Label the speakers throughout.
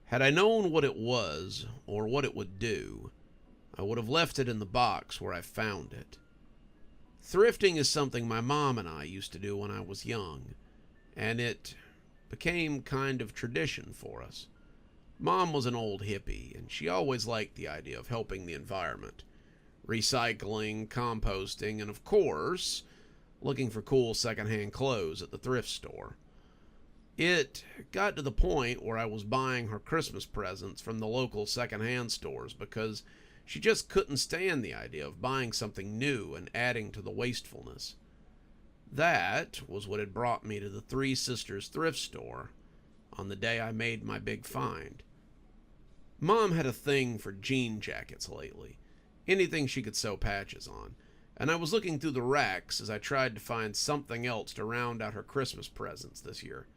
Speaker 1: Had I known what it was, or what it would do, I would have left it in the box where I found it. Thrifting is something my mom and I used to do when I was young, and it became kind of tradition for us. Mom was an old hippie, and she always liked the idea of helping the environment. Recycling, composting, and of course, looking for cool secondhand clothes at the thrift store. It got to the point where I was buying her Christmas presents from the local secondhand stores because she just couldn't stand the idea of buying something new and adding to the wastefulness. That was what had brought me to the Three Sisters thrift store on the day I made my big find. Mom had a thing for jean jackets lately, anything she could sew patches on, and I was looking through the racks as I tried to find something else to round out her Christmas presents this year.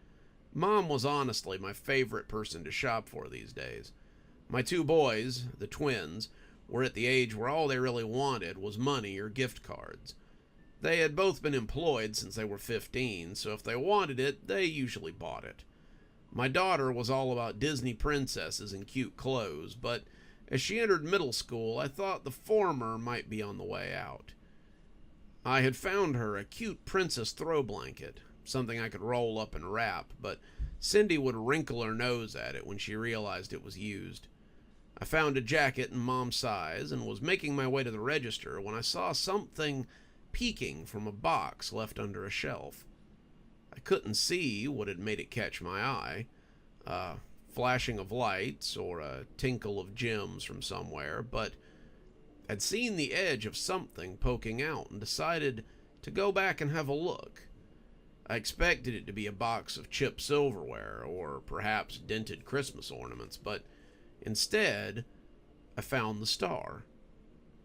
Speaker 1: Mom was honestly my favorite person to shop for these days. My two boys, the twins, were at the age where all they really wanted was money or gift cards. They had both been employed since they were 15, so if they wanted it, they usually bought it. My daughter was all about Disney princesses and cute clothes, but as she entered middle school, I thought the former might be on the way out. I had found her a cute princess throw blanket, something I could roll up and wrap, but Cindy would wrinkle her nose at it when she realized it was used. I found a jacket in Mom's size and was making my way to the register when I saw something peeking from a box left under a shelf. I couldn't see what had made it catch my eye, a flashing of lights or a tinkle of gems from somewhere, but I'd seen the edge of something poking out and decided to go back and have a look. I expected it to be a box of chipped silverware or perhaps dented Christmas ornaments, but instead, I found the star.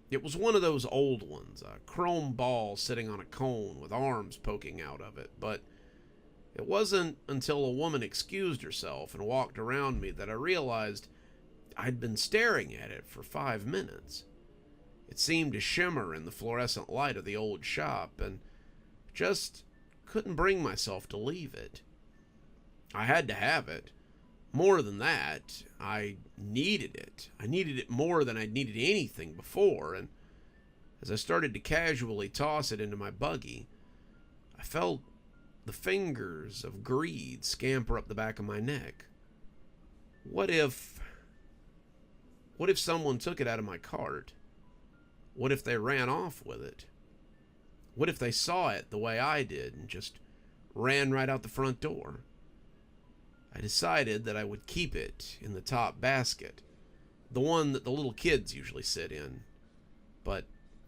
Speaker 1: It was one of those old ones, a chrome ball sitting on a cone with arms poking out of it, but it wasn't until a woman excused herself and walked around me that I realized I'd been staring at it for 5 minutes. It seemed to shimmer in the fluorescent light of the old shop, and just couldn't bring myself to leave it. I had to have it. More than that, I needed it. I needed it more than I'd needed anything before, and as I started to casually toss it into my buggy, I felt the fingers of greed scamper up the back of my neck. What if someone took it out of my cart? What if they ran off with it? What if they saw it the way I did and just ran right out the front door? I decided that I would keep it in the top basket, the one that the little kids usually sit in, but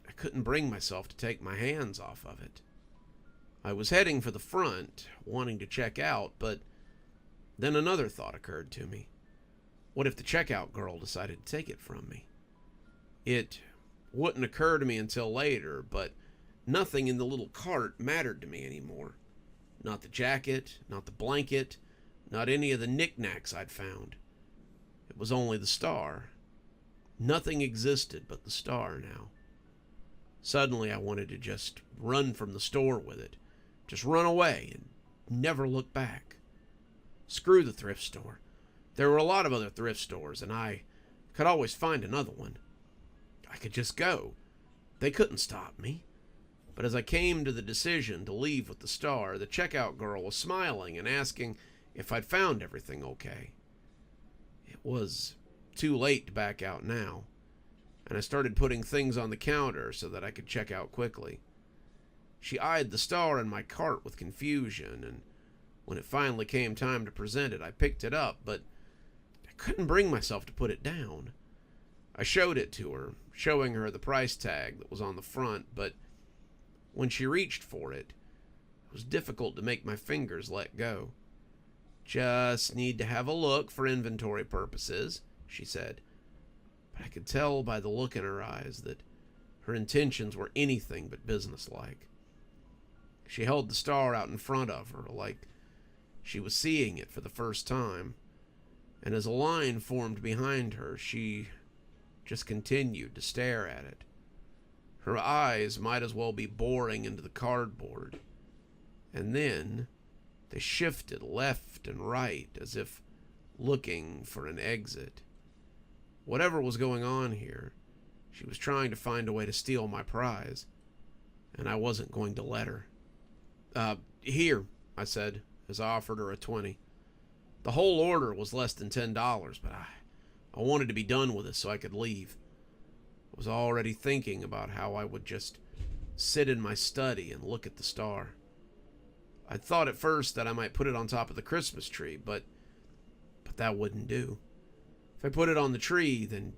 Speaker 1: I couldn't bring myself to take my hands off of it. I was heading for the front, wanting to check out, but then another thought occurred to me. What if the checkout girl decided to take it from me? It wouldn't occur to me until later, but nothing in the little cart mattered to me anymore. Not the jacket, not the blanket, not any of the knickknacks I'd found. It was only the star. Nothing existed but the star now. Suddenly I wanted to just run from the store with it. Just run away and never look back. Screw the thrift store. There were a lot of other thrift stores, and I could always find another one. I could just go. They couldn't stop me. But as I came to the decision to leave with the star, the checkout girl was smiling and asking if I'd found everything okay. It was too late to back out now, and I started putting things on the counter so that I could check out quickly. She eyed the star in my cart with confusion, and when it finally came time to present it, I picked it up, but I couldn't bring myself to put it down. I showed it to her, showing her the price tag that was on the front, but when she reached for it, it was difficult to make my fingers let go. "Just need to have a look for inventory purposes," she said, but I could tell by the look in her eyes that her intentions were anything but businesslike. She held the star out in front of her like she was seeing it for the first time, and as a line formed behind her, she just continued to stare at it. Her eyes might as well be boring into the cardboard, and then they shifted left and right as if looking for an exit. Whatever was going on here, she was trying to find a way to steal my prize, and I wasn't going to let her. Here, I said, as I offered her a 20. The whole order was less than $10, but I wanted to be done with it so I could leave. I was already thinking about how I would just sit in my study and look at the star. I thought at first that I might put it on top of the Christmas tree, but that wouldn't do. If I put it on the tree, then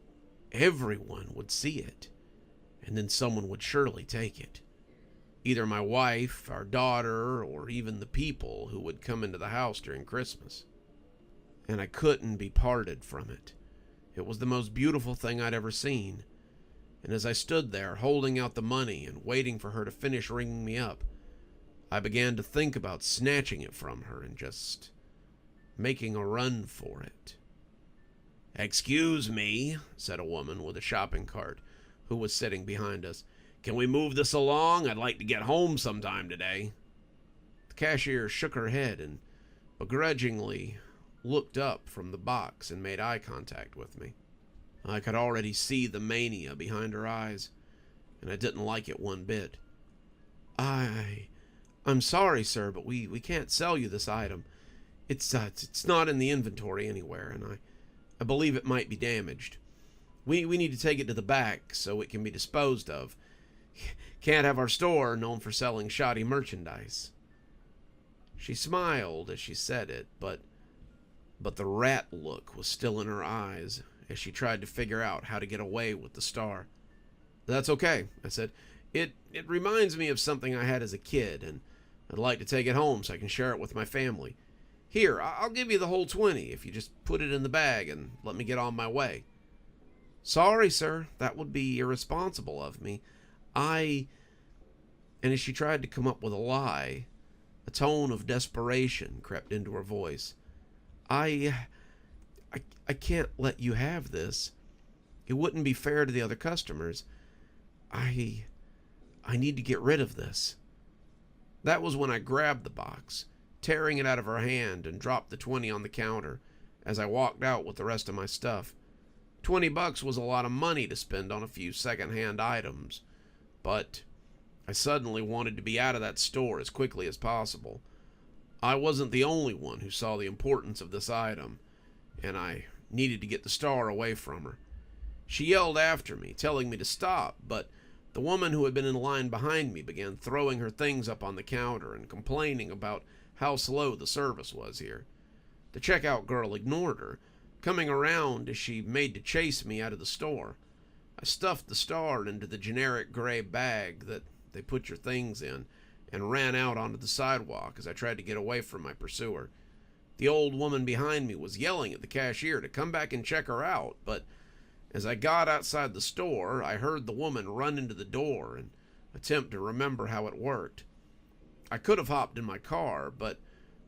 Speaker 1: everyone would see it, and then someone would surely take it. Either my wife, our daughter, or even the people who would come into the house during Christmas. And I couldn't be parted from it. It was the most beautiful thing I'd ever seen. And as I stood there, holding out the money and waiting for her to finish ringing me up, I began to think about snatching it from her and just making a run for it. "Excuse me," said a woman with a shopping cart who was sitting behind us. "Can we move this along? I'd like to get home sometime today." The cashier shook her head and begrudgingly looked up from the box and made eye contact with me. I could already see the mania behind her eyes, and I didn't like it one bit. I'm sorry, sir, but we can't sell you this item. It's not in the inventory anywhere, and I believe it might be damaged. We need to take it to the back so it can be disposed of. Can't have our store known for selling shoddy merchandise." She smiled as she said it, but the rat look was still in her eyes as she tried to figure out how to get away with the star. "That's okay," I said. It reminds me of something I had as a kid, and I'd like to take it home so I can share it with my family. Here, I'll give you the whole 20 if you just put it in the bag and let me get on my way." "Sorry, sir, that would be irresponsible of me. And as she tried to come up with a lie, a tone of desperation crept into her voice. I can't let you have this. It wouldn't be fair to the other customers. I need to get rid of this." That was when I grabbed the box, tearing it out of her hand, and dropped the 20 on the counter as I walked out with the rest of my stuff. $20 was a lot of money to spend on a few second-hand items, but I suddenly wanted to be out of that store as quickly as possible. I wasn't the only one who saw the importance of this item, and I needed to get the star away from her. She yelled after me, telling me to stop, but the woman who had been in line behind me began throwing her things up on the counter and complaining about how slow the service was here. The checkout girl ignored her, coming around as she made to chase me out of the store. I stuffed the star into the generic gray bag that they put your things in and ran out onto the sidewalk as I tried to get away from my pursuer. The old woman behind me was yelling at the cashier to come back and check her out, but as I got outside the store, I heard the woman run into the door and attempt to remember how it worked. I could have hopped in my car, but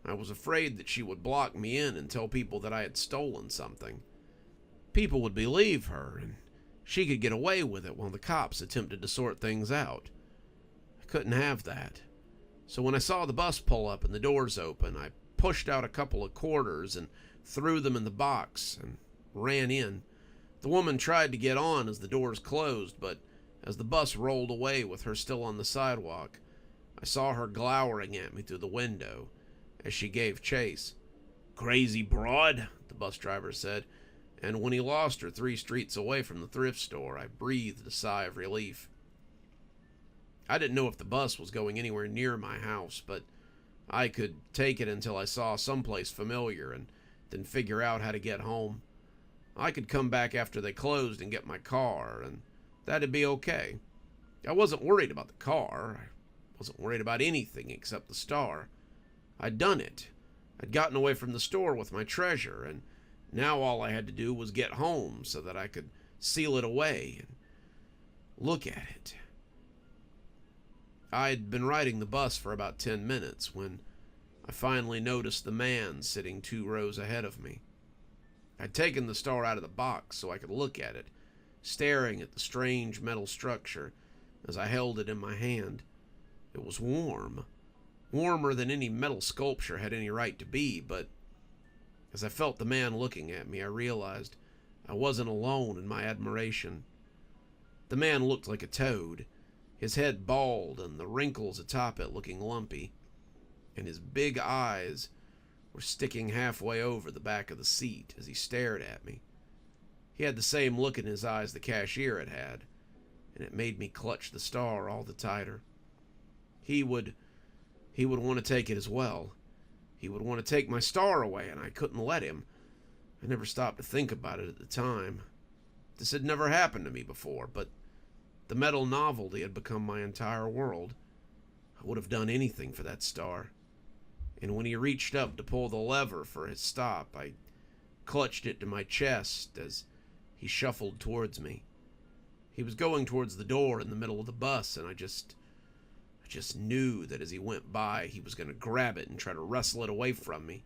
Speaker 1: I was afraid that she would block me in and tell people that I had stolen something. People would believe her, and she could get away with it while the cops attempted to sort things out. I couldn't have that. So when I saw the bus pull up and the doors open, I pushed out a couple of quarters and threw them in the box and ran in. The woman tried to get on as the doors closed, but as the bus rolled away with her still on the sidewalk, I saw her glowering at me through the window as she gave chase. "Crazy broad," the bus driver said, and when he lost her 3 streets away from the thrift store, I breathed a sigh of relief. I didn't know if the bus was going anywhere near my house, but I could take it until I saw someplace familiar and then figure out how to get home. I could come back after they closed and get my car, and that'd be okay. I wasn't worried about the car. I wasn't worried about anything except the star. I'd done it. I'd gotten away from the store with my treasure, and now all I had to do was get home so that I could seal it away and look at it. I'd been riding the bus for about 10 minutes when I finally noticed the man sitting 2 rows ahead of me. I'd taken the star out of the box so I could look at it, staring at the strange metal structure as I held it in my hand. It was warm, warmer than any metal sculpture had any right to be, but As I felt the man looking at me, I realized I wasn't alone in my admiration. The man looked like a toad, his head bald and the wrinkles atop it looking lumpy, and his big eyes were sticking halfway over the back of the seat as he stared at me. He had the same look in his eyes the cashier had had, and it made me clutch the star all the tighter. He would want to take it as well. He would want to take my star away, and I couldn't let him. I never stopped to think about it at the time. This had never happened to me before, but the metal novelty had become my entire world. I would have done anything for that star. And when he reached up to pull the lever for his stop, I clutched it to my chest as he shuffled towards me. He was going towards the door in the middle of the bus, and I just knew that as he went by, he was going to grab it and try to wrestle it away from me.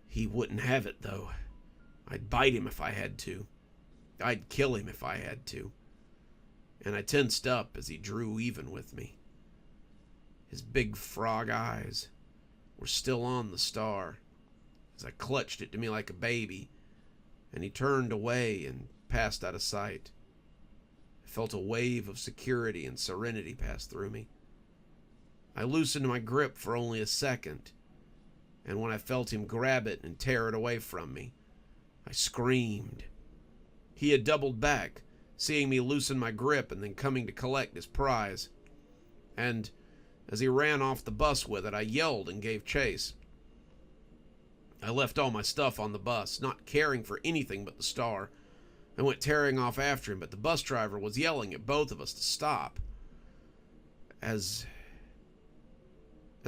Speaker 1: He wouldn't have it, though. I'd bite him if I had to. I'd kill him if I had to. And I tensed up as he drew even with me. His big frog eyes were still on the star as I clutched it to me like a baby, and he turned away and passed out of sight. I felt a wave of security and serenity pass through me. I loosened my grip for only a second, and when I felt him grab it and tear it away from me, I screamed. He had doubled back, seeing me loosen my grip and then coming to collect his prize. And as he ran off the bus with it, I yelled and gave chase. I left all my stuff on the bus, not caring for anything but the star. I went tearing off after him, but the bus driver was yelling at both of us to stop. As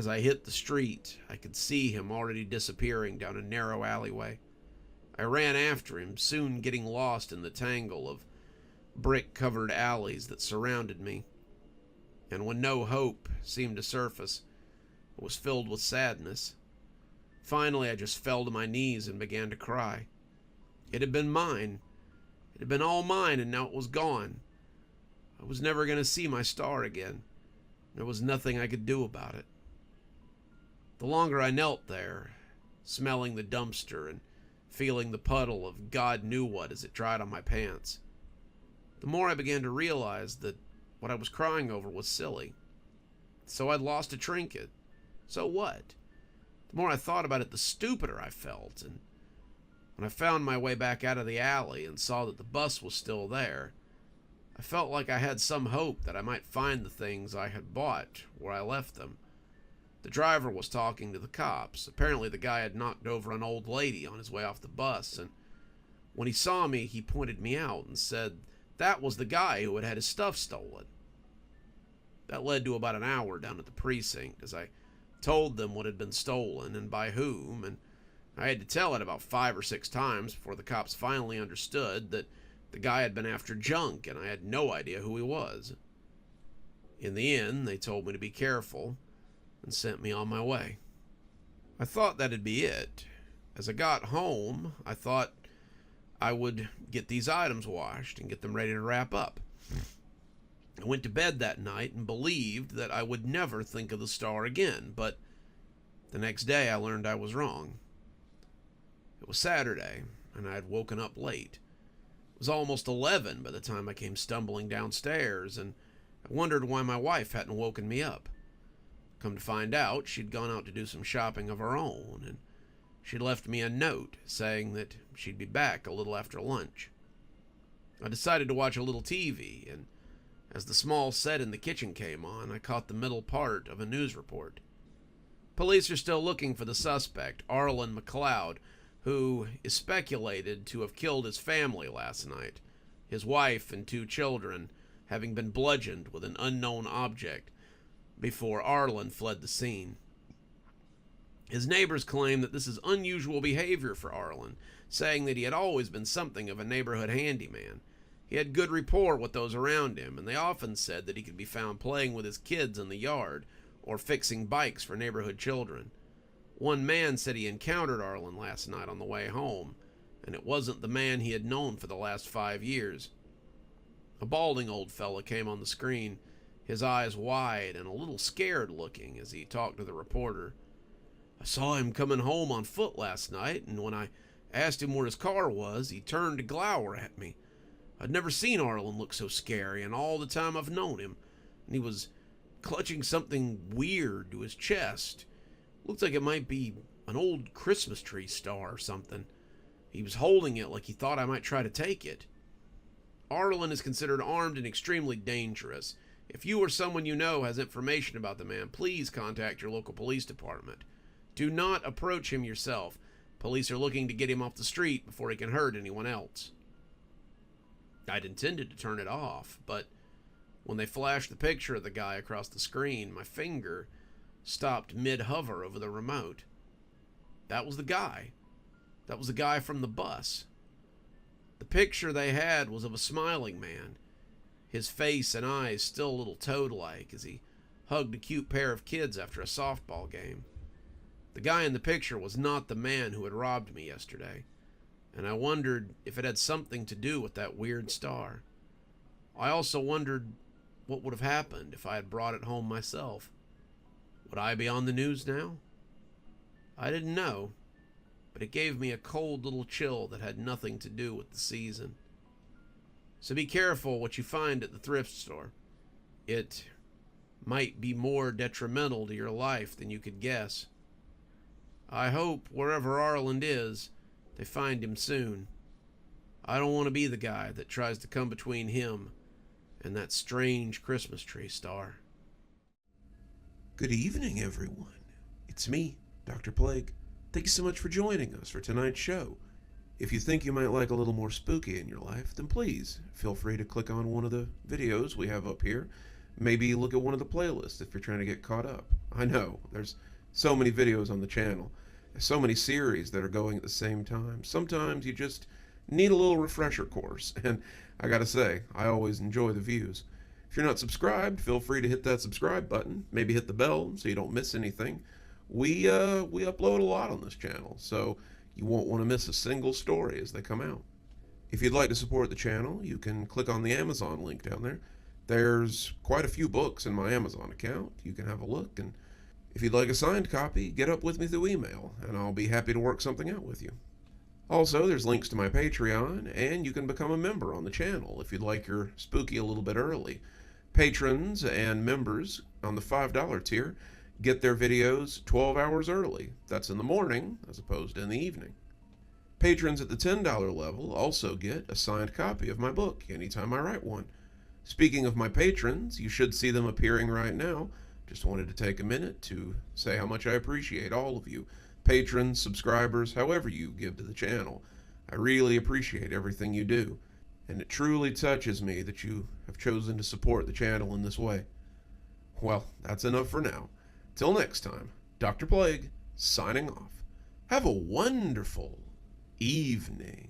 Speaker 1: I hit the street, I could see him already disappearing down a narrow alleyway. I ran after him, soon getting lost in the tangle of brick-covered alleys that surrounded me. And when no hope seemed to surface, I was filled with sadness. Finally, I just fell to my knees and began to cry. It had been mine. It had been all mine, and now it was gone. I was never going to see my star again. There was nothing I could do about it. The longer I knelt there, smelling the dumpster and feeling the puddle of God knew what as it dried on my pants, the more I began to realize that what I was crying over was silly. So I'd lost a trinket. So what? The more I thought about it, the stupider I felt, and when I found my way back out of the alley and saw that the bus was still there, I felt like I had some hope that I might find the things I had bought where I left them. The driver was talking to the cops. Apparently the guy had knocked over an old lady on his way off the bus, and when he saw me, he pointed me out and said that was the guy who had had his stuff stolen. That led to about an hour down at the precinct as I told them what had been stolen and by whom, and I had to tell it about 5 or 6 times before the cops finally understood that the guy had been after junk and I had no idea who he was. In the end, they told me to be careful and sent me on my way. I thought that'd be it. As I got home, I thought I would get these items washed and get them ready to wrap up. I went to bed that night and believed that I would never think of the star again, but the next day I learned I was wrong. It was Saturday, and I had woken up late. It was almost 11 by the time I came stumbling downstairs, and I wondered why my wife hadn't woken me up. Come to find out, she'd gone out to do some shopping of her own, and she'd left me a note saying that she'd be back a little after lunch. I decided to watch a little TV, and as the small set in the kitchen came on, I caught the middle part of a news report. Police are still looking for the suspect, Raelyn McLeod, who is speculated to have killed his family last night, his wife and 2 children having been bludgeoned with an unknown object before Raelyn fled the scene. His neighbors claim that this is unusual behavior for Raelyn, saying that he had always been something of a neighborhood handyman. He had good rapport with those around him, and they often said that he could be found playing with his kids in the yard or fixing bikes for neighborhood children. One man said he encountered Raelyn last night on the way home, and it wasn't the man he had known for the last 5 years. A balding old fella came on the screen, his eyes wide and a little scared looking as he talked to the reporter. I saw him coming home on foot last night, and when I asked him where his car was, he turned to glower at me. I'd never seen Arlen look so scary in all the time I've known him, and he was clutching something weird to his chest. Looked like it might be an old Christmas tree star or something. He was holding it like he thought I might try to take it. Arlen is considered armed and extremely dangerous. If you or someone you know has information about the man, please contact your local police department. Do not approach him yourself. Police are looking to get him off the street before he can hurt anyone else. I'd intended to turn it off, but when they flashed the picture of the guy across the screen, my finger stopped mid-hover over the remote. That was the guy. That was the guy from the bus. The picture they had was of a smiling man, his face and eyes still a little toad-like as he hugged a cute pair of kids after a softball game. The guy in the picture was not the man who had robbed me yesterday, and I wondered if it had something to do with that weird star. I also wondered what would have happened if I had brought it home myself. Would I be on the news now? I didn't know, but it gave me a cold little chill that had nothing to do with the season. So be careful what you find at the thrift store. It might be more detrimental to your life than you could guess. I hope wherever Arlen is, they find him soon. I don't want to be the guy that tries to come between him and that strange Christmas tree star.
Speaker 2: Good evening, everyone. It's me, Dr. Plague. Thank you so much for joining us for tonight's show. If you think you might like a little more spooky in your life, then please feel free to click on one of the videos we have up here. Maybe look at one of the playlists if you're trying to get caught up. I know, there's so many videos on the channel, so many series that are going at the same time. Sometimes you just need a little refresher course, and I gotta say, I always enjoy the views. If you're not subscribed, feel free to hit that subscribe button, maybe hit the bell so you don't miss anything. We upload a lot on this channel, so you won't want to miss a single story as they come out. If you'd like to support the channel, you can click on the Amazon link down there. There's quite a few books in my Amazon account. You can have a look, and if you'd like a signed copy, get up with me through email, and I'll be happy to work something out with you. Also, there's links to my Patreon, and you can become a member on the channel if you'd like your spooky a little bit early. Patrons and members on the $5 tier get their videos 12 hours early. That's in the morning as opposed to in the evening. Patrons at the $10 level also get a signed copy of my book anytime I write one. Speaking of my patrons, you should see them appearing right now. Just wanted to take a minute to say how much I appreciate all of you. Patrons, subscribers, however you give to the channel. I really appreciate everything you do, and it truly touches me that you have chosen to support the channel in this way. Well, that's enough for now. Till next time, Dr. Plague, signing off. Have a wonderful evening.